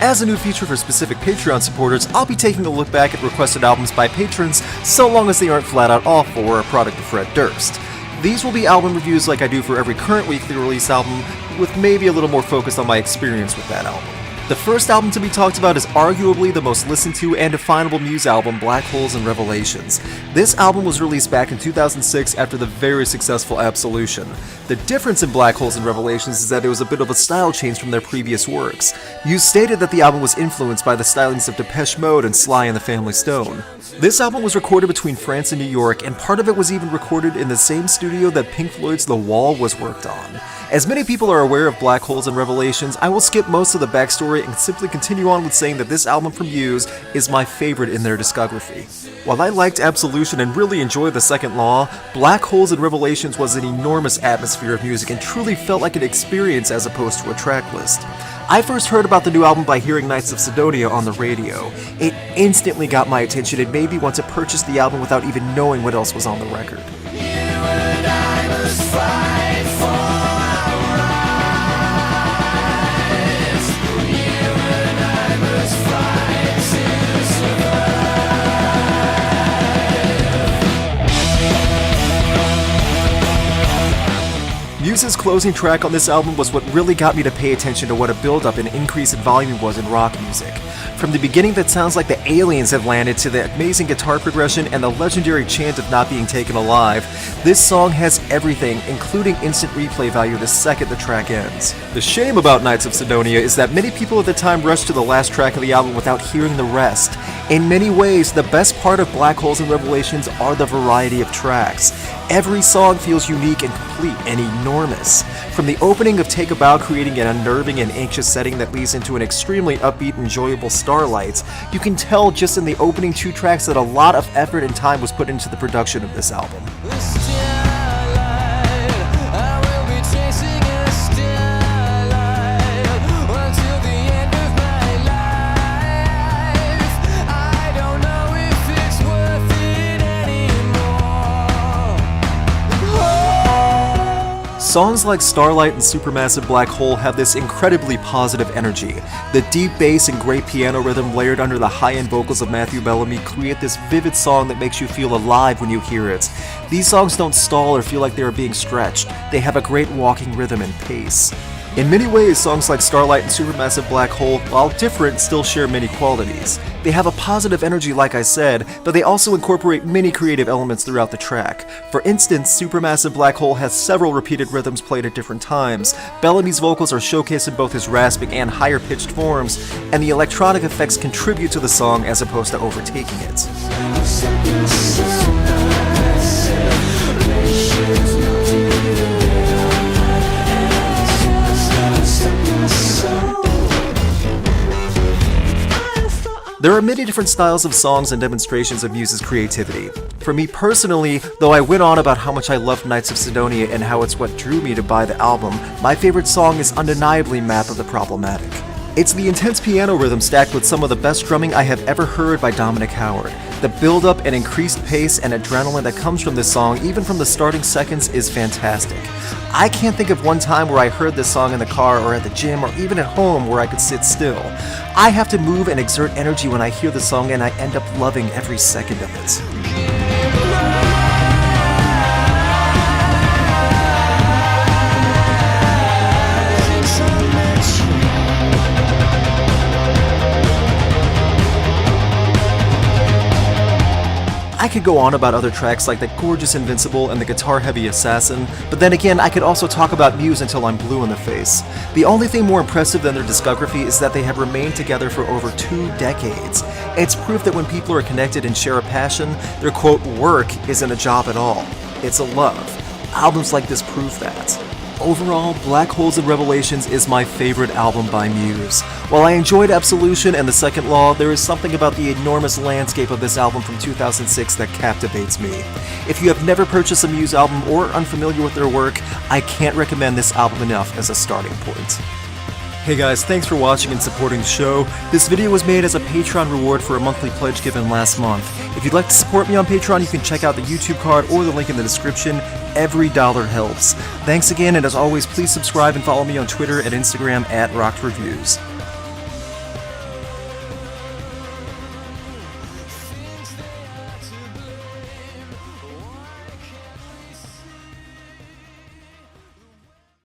As a new feature for specific Patreon supporters, I'll be taking a look back at requested albums by patrons, so long as they aren't flat out awful or a product of Fred Durst. These will be album reviews like I do for every current weekly release album, with maybe a little more focus on my experience with that album. The first album to be talked about is arguably the most listened to and definable Muse album, Black Holes and Revelations. This album was released back in 2006 after the very successful Absolution. The difference in Black Holes and Revelations is that it was a bit of a style change from their previous works. Muse stated that the album was influenced by the stylings of Depeche Mode and Sly and the Family Stone. This album was recorded between France and New York, and part of it was even recorded in the same studio that Pink Floyd's The Wall was worked on. As many people are aware of Black Holes and Revelations, I will skip most of the backstory and simply continue on with saying that this album from Muse is my favorite in their discography. While I liked Absolution and really enjoyed The Second Law, Black Holes and Revelations was an enormous atmosphere of music and truly felt like an experience as opposed to a track list. I first heard about the new album by hearing Knights of Cydonia on the radio. It instantly got my attention and made me want to purchase the album without even knowing what else was on the record. Muse's closing track on this album was what really got me to pay attention to what a build-up and increase in volume was in rock music. From the beginning that sounds like the aliens have landed to the amazing guitar progression and the legendary chant of not being taken alive, this song has everything, including instant replay value the second the track ends. The shame about Knights of Cydonia is that many people at the time rushed to the last track of the album without hearing the rest. In many ways, the best part of Black Holes and Revelations are the variety of tracks. Every song feels unique and complete and enormous. From the opening of Take a Bow creating an unnerving and anxious setting that leads into an extremely upbeat, enjoyable Starlights, you can tell just in the opening two tracks that a lot of effort and time was put into the production of this album. Songs like Starlight and Supermassive Black Hole have this incredibly positive energy. The deep bass and great piano rhythm layered under the high-end vocals of Matthew Bellamy create this vivid song that makes you feel alive when you hear it. These songs don't stall or feel like they are being stretched. They have a great walking rhythm and pace. In many ways, songs like Starlight and Supermassive Black Hole, while different, still share many qualities. They have a positive energy like I said, but they also incorporate many creative elements throughout the track. For instance, Supermassive Black Hole has several repeated rhythms played at different times. Bellamy's vocals are showcased in both his rasping and higher pitched forms, and the electronic effects contribute to the song as opposed to overtaking it. There are many different styles of songs and demonstrations of Muse's creativity. For me personally, though I went on about how much I loved Knights of Cydonia and how it's what drew me to buy the album, my favorite song is undeniably Map of the Problematic. It's the intense piano rhythm stacked with some of the best drumming I have ever heard by Dominic Howard. The build-up and increased pace and adrenaline that comes from this song, even from the starting seconds, is fantastic. I can't think of one time where I heard this song in the car or at the gym or even at home where I could sit still. I have to move and exert energy when I hear the song, and I end up loving every second of it. I could go on about other tracks like the gorgeous Invincible and the guitar-heavy Assassin, but then again, I could also talk about Muse until I'm blue in the face. The only thing more impressive than their discography is that they have remained together for over 2 decades. It's proof that when people are connected and share a passion, their quote, work isn't a job at all. It's a love. Albums like this prove that. Overall, Black Holes and Revelations is my favorite album by Muse. While I enjoyed Absolution and The Second Law, there is something about the enormous landscape of this album from 2006 that captivates me. If you have never purchased a Muse album or are unfamiliar with their work, I can't recommend this album enough as a starting point. Hey guys, thanks for watching and supporting the show. This video was made as a Patreon reward for a monthly pledge given last month. If you'd like to support me on Patreon, you can check out the YouTube card or the link in the description. Every dollar helps. Thanks again, and as always, please subscribe and follow me on Twitter and Instagram @RockedReviews.